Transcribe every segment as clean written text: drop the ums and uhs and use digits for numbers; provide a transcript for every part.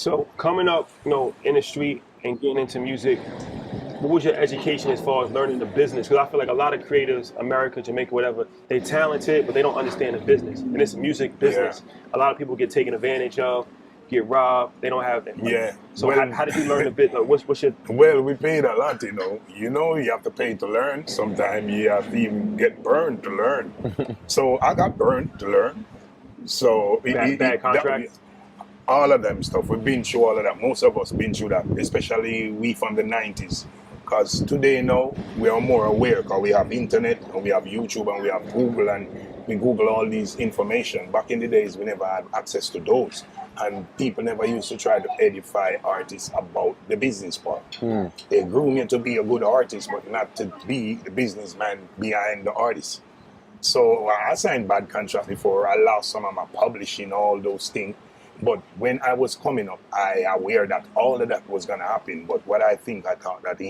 So coming up, in the street and getting into music, what was your education as far as learning the business? Because I feel like a lot of creators, America, Jamaica, whatever, they talented, but they don't understand the business. And it's a music Yeah, business. A lot of people get taken advantage of, get robbed. They don't have that. yeah. So how did you learn the business? What's your Well, we paid a lot, you know. You have to pay to learn. Sometimes you have to even get burned to learn. So I got burned to learn. So bad contract? all of them stuff. We've been through all of that. Most of us been through that, especially we from the 90s. Because today now, we are more aware because we have internet and we have YouTube and we have Google and we Google all these information. Back in the days, we never had access to those. And people never used to try to edify artists about the business part. They groom you to be a good artist, but not to be the businessman behind the artist. So I signed bad contract before. I lost some of my publishing, all those things. But when I was coming up, I aware that all of that was gonna happen. But what I thought that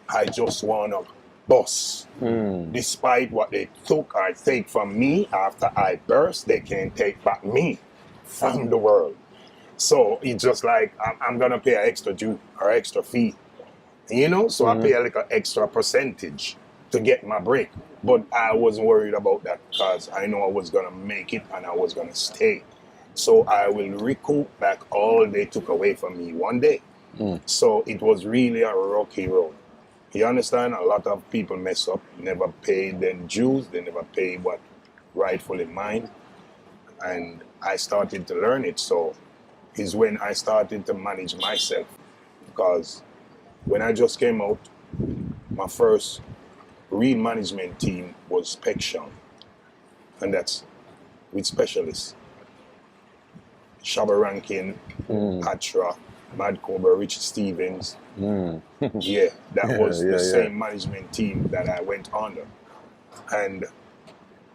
I just wanna boss. Despite what they took or take from me after I burst, they can't take back me from the world. So it's just like I'm gonna pay an extra due or extra fee. So I pay a little extra percentage to get my break. But I wasn't worried about that because I know I was gonna make it and I was gonna stay. So I will recoup back all they took away from me one day. So it was really a rocky road. You understand? A lot of people mess up, never pay their dues, they never pay what rightfully mine. And I started to learn it. So is when I started to manage myself. Because when I just came out, my first real management team was Pection. And that's with specialists. Shabba Rankin, Patra, Mad Cobra, Rich Stevens. Yeah, that was the same management team that I went under. And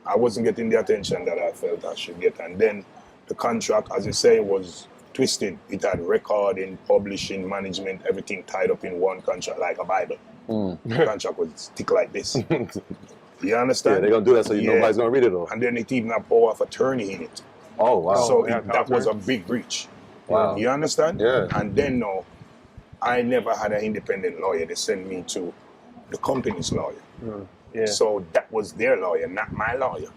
I wasn't getting the attention that I felt I should get. And then the contract, as you say, was twisted. It had recording, publishing, management, everything tied up in one contract like a Bible. The contract was thick like this. You understand? Yeah, they're going to do that so nobody's going to read it all. And then it even had power of attorney in it. Oh, wow. So that was a big breach. Wow. You understand? Yeah. And then no, I never had an independent lawyer. They sent me to the company's lawyer. Yeah. So that was their lawyer, not my lawyer.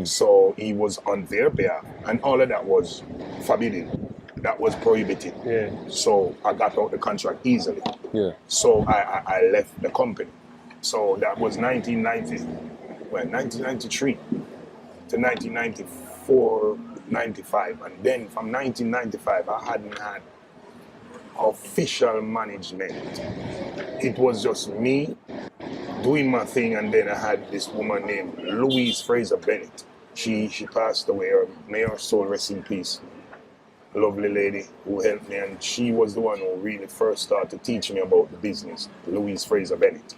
So he was on their behalf. And all of that was forbidden. That was prohibited. Yeah. So I got out the contract easily. Yeah. So I left the company. So that was 1993 to 1994, 95. And then from 1995, I hadn't had official management. It was just me doing my thing, and then I had this woman named Louise Fraser Bennett. She passed away, may her soul rest in peace. Lovely lady who helped me, and she was the one who really first started to teach me about the business, Louise Fraser Bennett.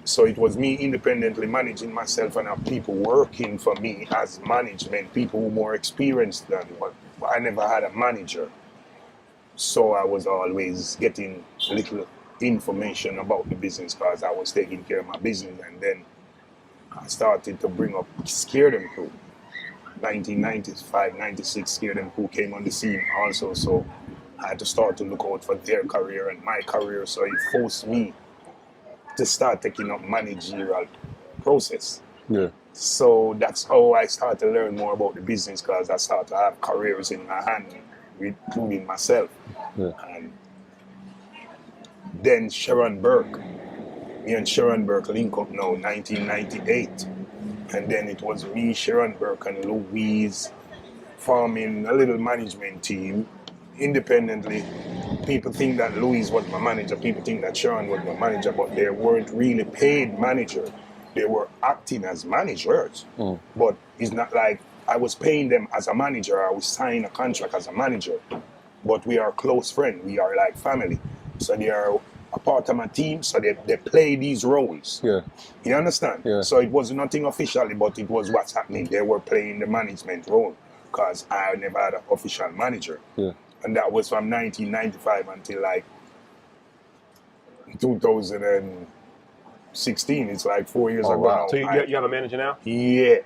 So it was me independently managing myself and have people working for me as management, people who were more experienced than me, but I never had a manager. So I was always getting little information about the business because I was taking care of my business. And then I started to bring up Scare Them Crew. 1995, 96, Scare Them Crew came on the scene also. So I had to start to look out for their career and my career. So it forced me to start taking up managerial process. Yeah. So that's how I started to learn more about the business because I started to have careers in my hand, including myself. Yeah. And then Sharon Burke. Me and Sharon Burke link up now, 1998. And then it was me, Sharon Burke, and Louise forming a little management team independently. People think that Louise was my manager, people think that Sharon was my manager, but they weren't really paid manager. They were acting as managers. But it's not like I was paying them as a manager, I was signing a contract as a manager. But we are close friends, we are like family. So they are a part of my team, so they play these roles. Yeah. You understand? Yeah. So it was nothing officially, but it was what's happening. They were playing the management role because I never had an official manager. Yeah. And that was from 1995 until like 2016. It's like 4 years ago wow. now. So you have a manager now? Yeah.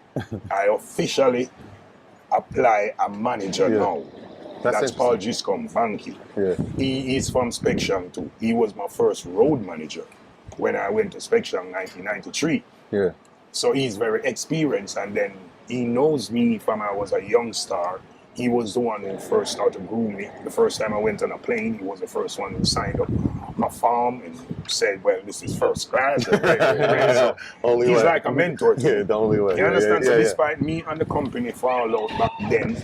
I officially apply a manager now. That's Paul Giscombe, Banky. Yeah. He is from Spectrum too. He was my first road manager when I went to Spectrum in 1993. Yeah. So he's very experienced, and then he knows me from I was a young star. He was the one who first started grooming me. The first time I went on a plane, he was the first one who signed up my farm and said, well, this is first class. So Only he's way. like a mentor to me. Yeah, the only way. You understand? So Yeah. despite me and the company fall out back then,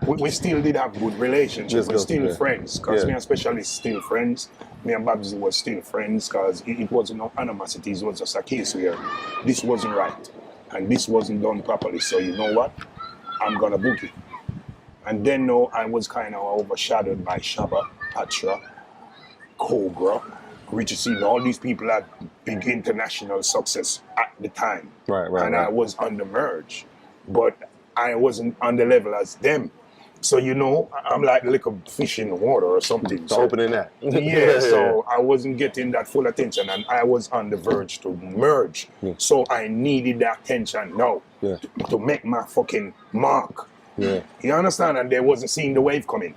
we still did have good relationships. We're still friends, because me and Specialist still friends. Me and Babsy was still friends, because it wasn't no animosities. It was just a case where this wasn't right and this wasn't done properly. So you know what? I'm gonna book it. And then no, I was kind of overshadowed by Shabba, Patra, Cobra, Richardson. All these people had big international success at the time. Right. And I was on the merge, but I wasn't on the level as them. So, you know, I'm like a little fish in the water or something. So opening that. Yeah, so I wasn't getting that full attention, and I was on the verge to merge. So I needed that attention now to make my fucking mark. Yeah. You understand? And they wasn't seeing the wave coming.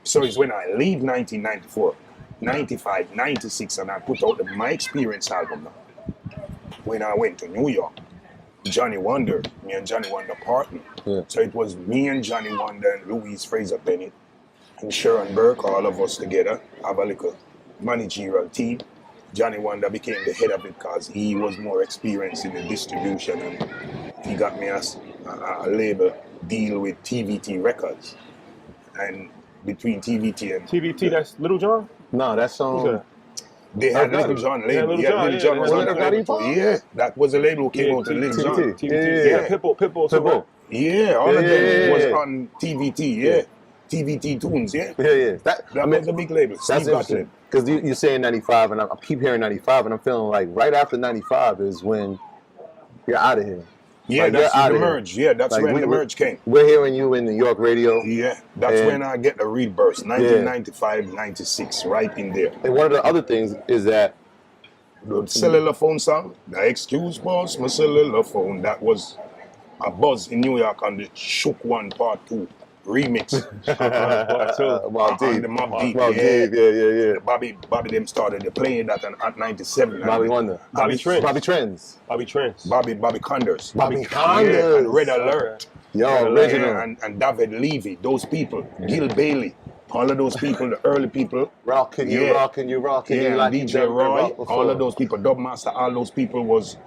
So it's when I leave 1994, 95, 96, and I put out the My Experience album now. When I went to New York, Johnny Wonder, me and Johnny Wonder partner. Yeah. So it was me and Johnny Wonder and Louise Fraser Bennett and Sharon Burke, all of us together, have a little managerial team. Johnny Wonder became the head of it because he was more experienced in the distribution, and he got me a label deal with TVT Records. And between TVT and... TVT, that's Little John? No, that's They had Little John label. Little John was on the label. Yeah, that was a label who came out to Little John. Yeah, Pitbull. Yeah, all of them was on TVT, yeah. TVT Tunes, yeah. Yeah. That was a big label. That's Steve interesting. Because you're saying 95, and I keep hearing 95, and I'm feeling like right after 95 is when you're out of here. Yeah, like, that's the merge. Yeah, that's like when the merge came. We're hearing you in New York radio. Yeah, that's when I get the read burst. 1995, 96, right in there. And one of the other things is that the cellular phone song, the Excuse Boss, my cellular phone, that was a buzz in New York on the Shook One Part 2 remix. Mobb Deep. The Mobb Deep, yeah. Bobby them started playing that at 97. Bobby Wonder. Bobby Trends. Bobby Condors. And Red Alert. Yo, original. And David Levy, those people. Gil Bailey. All of those people, the early people. Rockin' you, like DJ Roy, all of those people, Dubmaster, all those people was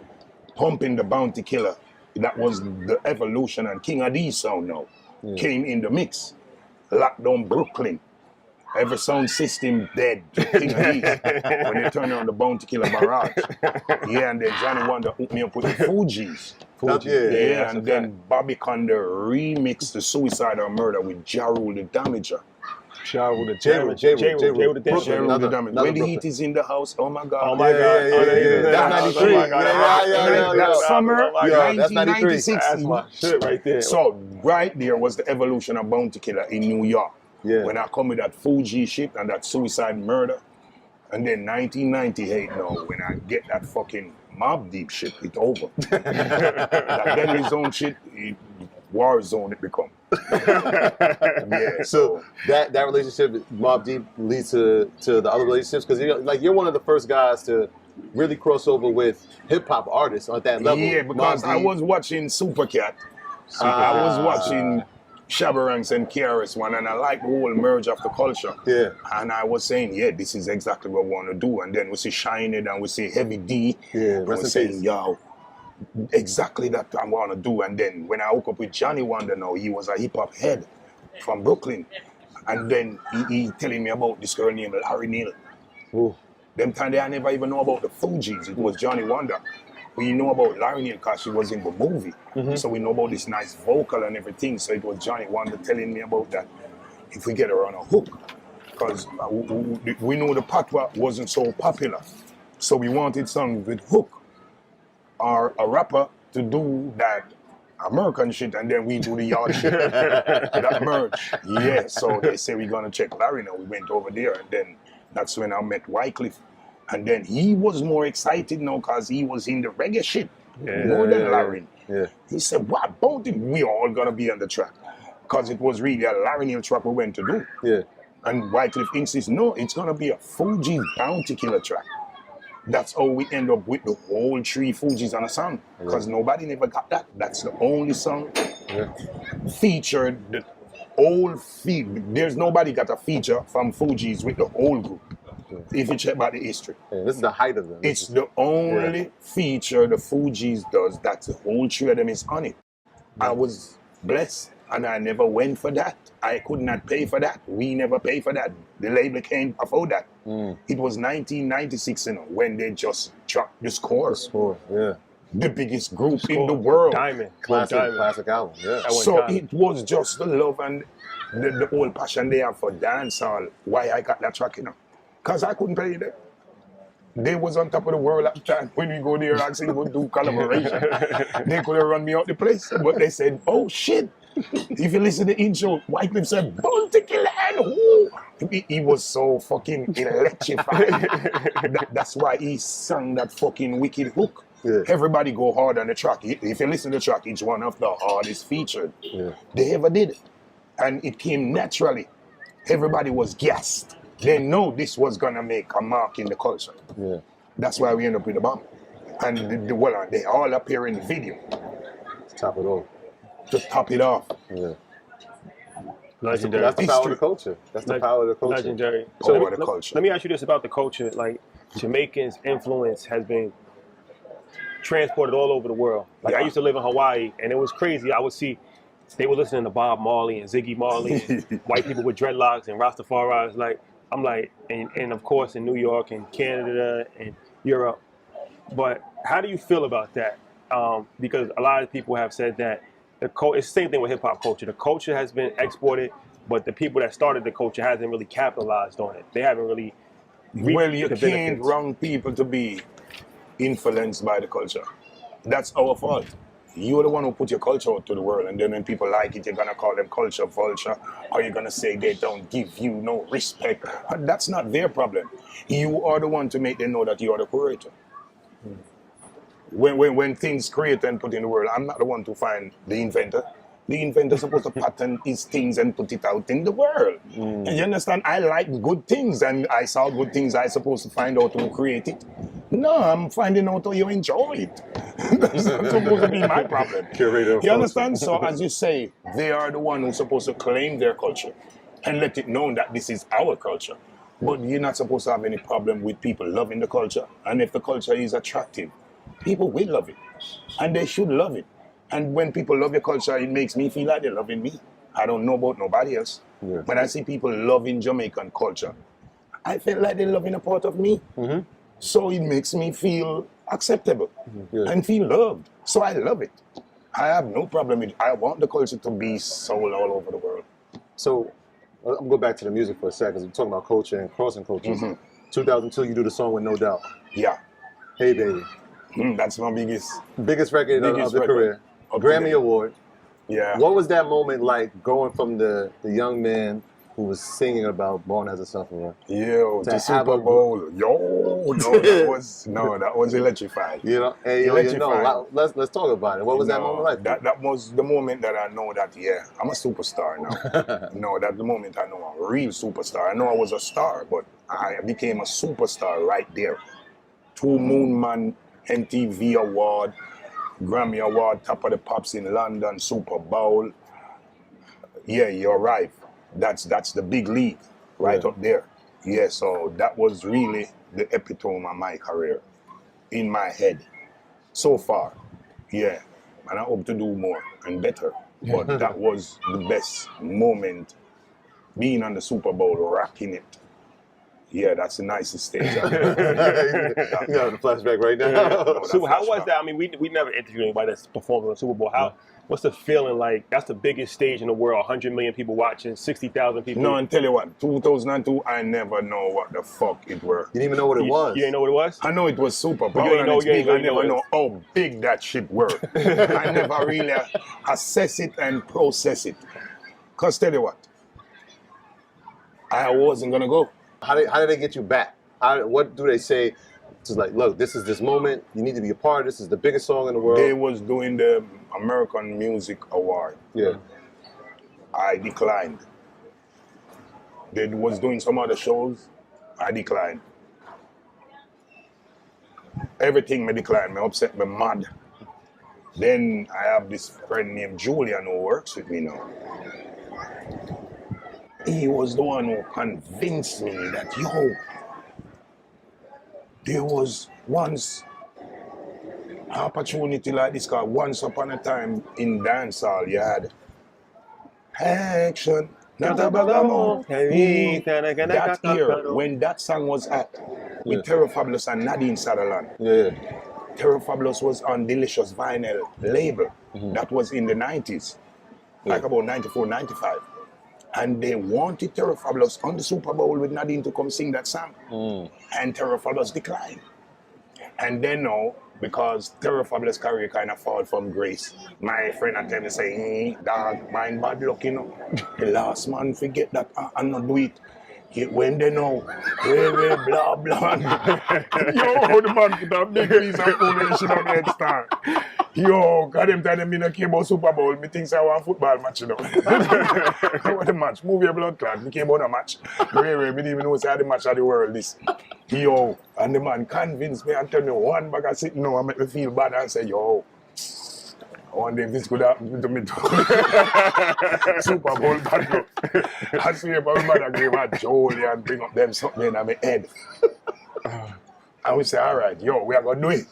pumping the Bounty Killer. That was the evolution, and King Adi sound now came in the mix. Lockdown Brooklyn. Every sound system dead. King Adi. When they turn on the Bounty Killer barrage. Yeah, and then Johnny Wonder hooked me up with the Fugees. Yeah, and then Bobby Conde remixed the Suicide or Murder with Ja Rule the Damager. J. Rule the Damage. When the heat is in the house, oh my God. That's 93. That summer, that's 1996. That's my shit right there. So right there was the evolution of Bounty Killer in New York. Yeah. When I come with that Fuji shit and that Suicide Murder. And then 1998 now, when I get that fucking Mobb Deep shit, it's over. That Deadly Zone shit, war zone it become. So that relationship with Mobb Deep leads to the other relationships, because you're one of the first guys to really cross over with hip hop artists on that level. Yeah, because I was watching Supercat. I was watching Shabba Ranks and KRS-One, and I like the whole merge of the culture. Yeah. And I was saying, this is exactly what we want to do. And then we see Shined and we see Heavy D. Yeah, and we're saying, exactly that I want to do. And then when I hook up with Johnny Wonder now, he was a hip-hop head from Brooklyn. And then he telling me about this girl named Larry Neal. Ooh. Them time I never even know about the Fugees. It was Johnny Wonder. We know about Larry Neal because she was in the movie. So we know about this nice vocal and everything. So it was Johnny Wonder telling me about that. If we get her on a hook. Because we know the patois wasn't so popular. So we wanted songs with hook. Or a rapper to do that American shit, and then we do the yard shit. That merge. Yeah, so they say we're going to check Larry now. We went over there, and then that's when I met Wycliffe. And then he was more excited now because he was in the reggae shit more than Larry. Yeah. He said, what about it? We all going to be on the track. because it was really a Larry track we went to do. Yeah. And Wycliffe insists, no, it's gonna be a Fuji's Bounty Killer track. That's how we end up with the whole 3 Fugees on a song. Because nobody never got that. That's the only song featured the whole feed. There's nobody got a feature from Fugees with the whole group. If you check about the history. Yeah, this is the height of them. It's the only feature the Fugees does that the whole 3 of them is on it. I was blessed and I never went for that. I could not pay for that. We never paid for that. The label can't afford that. It was 1996, when they just dropped the Score. Yeah. The biggest group in the world. Diamond. Classic album. Yeah. So it was just the love and the whole passion they have for dancehall. Why I got that track, Because I couldn't pay them. They was on top of the world at the time. When we go there and we would do collaboration. They could have run me out the place. But they said, oh shit. If you listen to the intro, Wycliffe said, Bounty Killer and who? He was so fucking electrified. That's why he sang that fucking wicked hook. Yeah. Everybody go hard on the track. If you listen to the track, it's one of the hardest featured they ever did. And it came naturally. Everybody was gassed. They know this was gonna make a mark in the culture. Yeah. That's why we end up with the bomb. And they all appear in the video. Top it off. To top it off. Yeah. Legendary. That's the power of the culture. That's the power of the culture. Legendary. So let me ask you this about the culture. Like, Jamaicans' influence has been transported all over the world. Like, I used to live in Hawaii, and it was crazy. I would see they were listening to Bob Marley and Ziggy Marley, and white people with dreadlocks and Rastafaris. Like, I'm like, and of course in New York and Canada and Europe. But how do you feel about that? Because a lot of people have said that it's the same thing with hip hop culture. The culture has been exported, but the people that started the culture hasn't really capitalized on it. They haven't really. Well, you can't wrong people to be influenced by the culture. That's our fault. You're the one who put your culture out to the world, and then when people like it, you're gonna call them culture vulture, or you're gonna say they don't give you no respect. That's not their problem. You are the one to make them know that you are the curator. When things created and put in the world, I'm not the one to find the inventor. The inventor's supposed to patent his things and put it out in the world. And you understand? I like good things, and I saw good things. I'm supposed to find out who create it. No, I'm finding out how you enjoy it. That's not supposed to be my problem. Curator. You understand? So as you say, they are the one who's supposed to claim their culture and let it known that this is our culture. But you're not supposed to have any problem with people loving the culture. And if the culture is attractive, people will love it. And they should love it. And when people love your culture, it makes me feel like they're loving me. I don't know about nobody else. Yeah. When I see people loving Jamaican culture, I feel like they're loving a part of me. So it makes me feel acceptable and feel loved. So I love it. I have no problem with it. I want the culture to be sold all over the world. So I'm going to go back to the music for a second, because we're talking about culture and crossing cultures. 2002, you do the song with No Doubt. Yeah. Hey Baby. That's my biggest record of the career. A Grammy Award. Yeah. What was that moment like, going from the young man who was singing about Born as a Sufferer? Yo, to Super Bowl. That was electrified. You know, hey, let's talk about it. What was that moment like? That was the moment that I know that, I'm a superstar now. That's the moment I know I'm a real superstar. I know I was a star, but I became a superstar right there. 2 Moon Man MTV Award, Grammy Award, Top of the Pops in London, Super Bowl. Yeah, you're right. That's the big league right up there. Yeah, so that was really the epitome of my career in my head so far. Yeah, and I hope to do more and better. But that was the best moment, being on the Super Bowl, rocking it. Yeah, that's the nicest stage. You got the flashback right now. So how was that? I mean, we never interviewed anybody that's performed on the Super Bowl. What's the feeling like? That's the biggest stage in the world. 100 million people watching, 60,000 people. No, and tell you what, 2002, I never know what the fuck it were. You didn't even know what it was. You didn't know what it was? I know it was Super Bowl. I never know how big that shit were. I never really assess it and process it. Because tell you what, I wasn't gonna go. How did they get you back? What do they say? It's like, look, this is this moment. You need to be a part of this. This is the biggest song in the world. They was doing the American Music Award. Yeah. I declined. They was doing some other shows, I declined. Everything me declined, me upset, me mad. Then I have this friend named Julian who works with me now. He was the one who convinced me that, yo, there was once an opportunity like this, because once upon a time in dancehall you had action, not a bagamo. That year, when that song was at, with Terror Fabulous and Nadine Sutherland, Terror Fabulous was on Delicious Vinyl label. That was in the 90s, like about 94, 95. And they wanted Terror Fabulous on the Super Bowl with Nadine to come sing that song. And Terror Fabulous declined. And then now, because Terror Fabulous career kind of fall from grace, my friend at time say, dog, mind bad luck, you know. The last man forget that and not do it. When they know, blah, blah. Yo, the man put a big piece of foundation on the head start. Yo, God, them time me not care about Super Bowl. Me think I want football match, you know. What a match? Move your blood clot. Me care about a match. Me didn't even know say the match of the world this. Yo, and the man convinced me and tell me one bag of sitting now and make me feel bad and say, yo, one day this could happen to me too. Super Bowl bad luck. I see about my mother gave a jolly and bring up them something in my head. And we say, all right, yo, we are going to do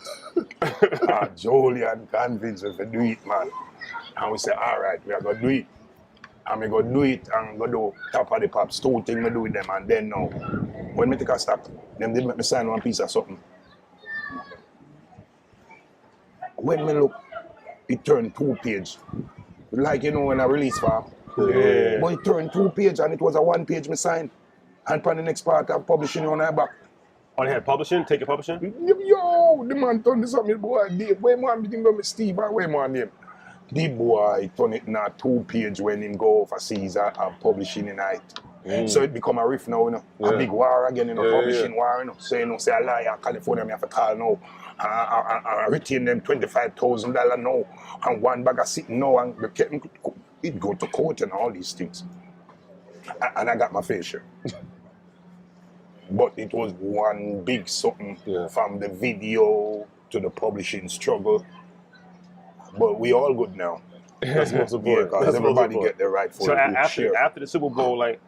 it. Jolly and convinced us to do it, man. And we say, all right, we are going to do it. And we go do it and go do top of the pops, two things we do with them. And then now, when we take a stop, them did make me sign one piece of something. When we look, it turned 2 page. Like, you know, when I release for. Yeah. But it turned 2 page and it was a 1 page me sign. And for the next part of publishing on our back. Oh, they had publishing? Take your publishing? Yo, the man turned this up, me boy, Dave. Where man think about me Steve or where man name? The boy turned it in a 2 page when him go overseas and publishing in it. So it become a riff now, you know. A big war again, you know, publishing war, you know. So you know, say a liar, California, me have to call now. I retain them $25,000 now. And one bag of sitting now and it go to court and all these things. And I got my fair share. But it was one big something from the video to the publishing struggle. But we all good now. That's most important. Because everybody get their rightful So share. after the Super Bowl, like,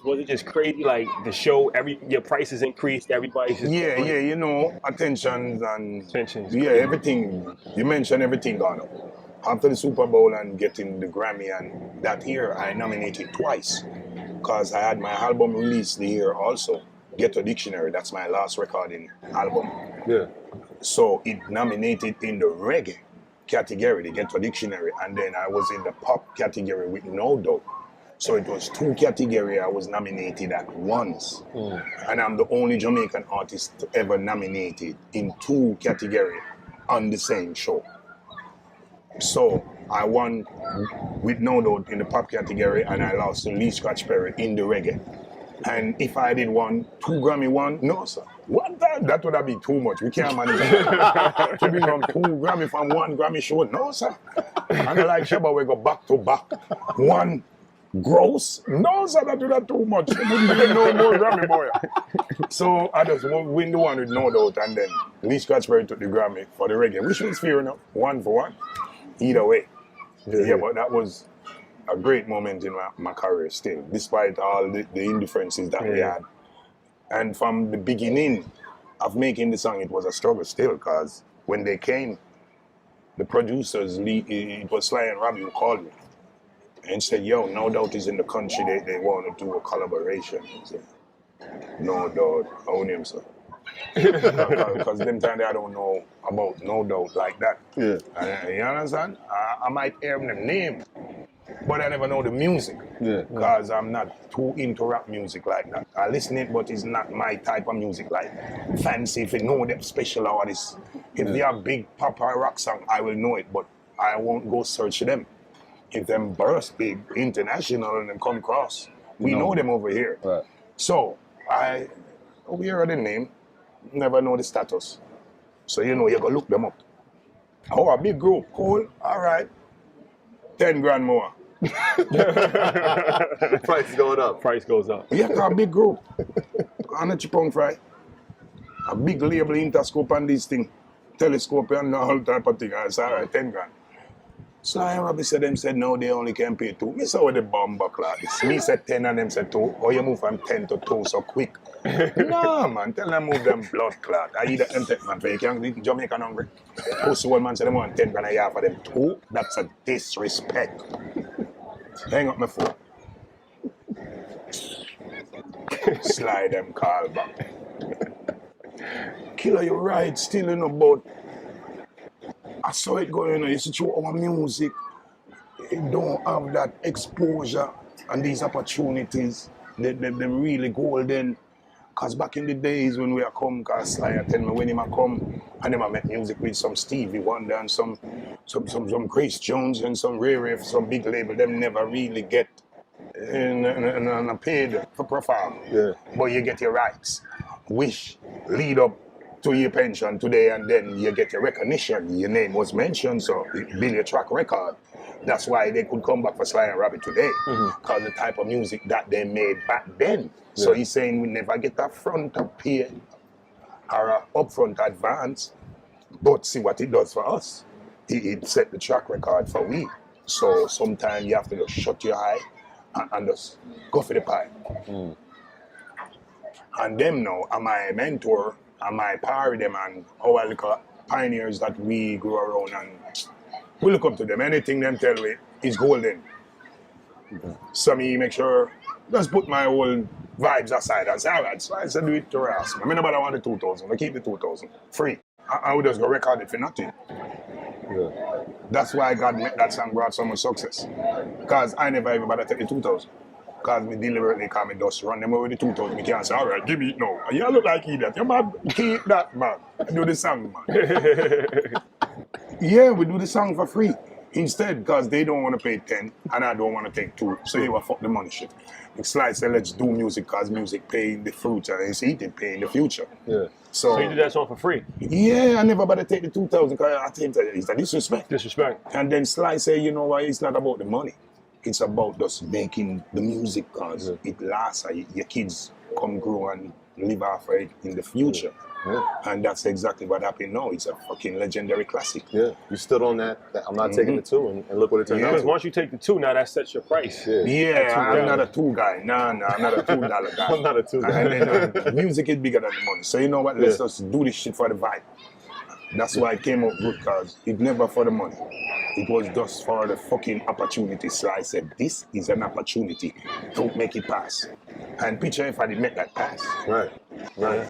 was it just crazy? Like the show, your prices increased, everybody's just you know, attentions and Tensions. everything. You mentioned everything gone up. After the Super Bowl and getting the Grammy, and that year I nominated twice because I had my album released the year also. Ghetto Dictionary, that's my last recording album. Yeah. So it nominated in the reggae category, the Ghetto Dictionary, and then I was in the pop category with No Doubt. So it was 2 categories I was nominated at once. And I'm the only Jamaican artist ever nominated in 2 categories on the same show. So I won with No Doubt in the pop category and I lost to Lee Scratch Perry in the reggae. And if I did 2 Grammy one, no sir. 1 time, that would have been too much. We can't manage it. To bring on 2 Grammy from 1 Grammy show, no sir. And like Sheba, we go back to back. 1 gross? No sir, that would have too much. We wouldn't get no more Grammy boy. So I just win the one with No Doubt and then Lee Scratch Perry took the Grammy for the reggae, which was fair enough. 1 for 1. Either way. Yeah, but that was a great moment in my career still, despite all the indifferences that we had. And from the beginning of making the song, it was a struggle still, because when they came, the producers, it was Sly and Robbie who called me and said, yo, No Doubt is in the country, they want to do a collaboration. I said, No Doubt, I own him, sir. Because them time I don't know about No Doubt like that. Yeah. You understand? I might hear the name, but I never know the music. Because I'm not too into rap music like that. I listen it, but it's not my type of music. Like fancy, if you know them special artists. If they have big pop or rock song, I will know it, but I won't go search them. If them burst big international and them come across, we know them over here. Right. So we heard the name. Never know the status. So you know, you go look them up. Oh, a big group, cool, all right. 10 grand more. Price is going up. Price goes up. Yeah, cause a big group. And a chipong fry. A big label Interscope and this thing. Telescope and all type of thing. I said, all right, 10 grand. So I Robbie said, them said, no, they only can pay 2. Me said, what the bomb like this. Me said 10 and them said 2. Or you move from 10 to 2 so quick. No, man, tell them move them blood clot. I eat them take, man, for you can't eat Jamaican hungry. Pussy one man said, them want 10 grand a year for them 2. That's a disrespect. Hang up my phone. Slide them call back. Killer, you're right, still in a boat. I saw it going on. You see, through our music, it don't have that exposure and these opportunities. They're really golden. Because back in the days when we are come, because Sly tell me when he come, and then I make music with some Stevie Wonder and some Grace Jones and some Ray, some big label, them never really get paid for perform. Yeah. But you get your rights. Wish, lead up to your pension today, and then you get your recognition. Your name was mentioned, so it build your track record. That's why they could come back for Sly and Robbie today, because the type of music that they made back then. So he's saying we never get a front up pay or a upfront advance, but see what it does for us. It set the track record for we. So sometimes you have to just shut your eye and just go for the pie. And them now are my mentor, and my party them, and our little pioneers that we grew around, and we look up to them. Anything them tell me is golden. So me make sure, just put my old vibes aside and say, all right, so I said do it to us. I mean, nobody want the 2,000, I keep the 2,000, free. I would just go record it for nothing. Yeah. That's why God made that song brought so much success. Because I never ever bother take the 2,000. Because me deliberately come and just run them over the 2,000. Me can't say, all right, give me it now. You look like idiot. You mad? Keep that, man. Do the song, man. Yeah, we do the song for free. Instead, because they don't want to pay 10 and I don't want to take 2. So you will fuck the money shit. Like Sly said, let's do music because music pay in the future. And it's eating pay in the future. Yeah. So you did that song for free? Yeah, I never better take the 2,000 because I think it's a disrespect. Disrespect. And then Sly say, you know what, it's not about the money. It's about just making the music because it lasts. Your kids come grow and live off it in the future. Yeah. And that's exactly what happened now. It's a fucking legendary classic. Yeah. You stood on that I'm not taking the 2, and look what it turned out Because to. once you take the 2, now that sets your price. Yeah, I'm not a 2 guy. No, I'm not a $2 guy. I'm not a 2 guy. And then music is bigger than the money. So you know what? Let's just do this shit for the vibe. That's why it came up good, because it never for the money. It was just for the fucking opportunity. So I said, this is an opportunity. Don't make it pass. And picture if I did make that pass. Right. Right.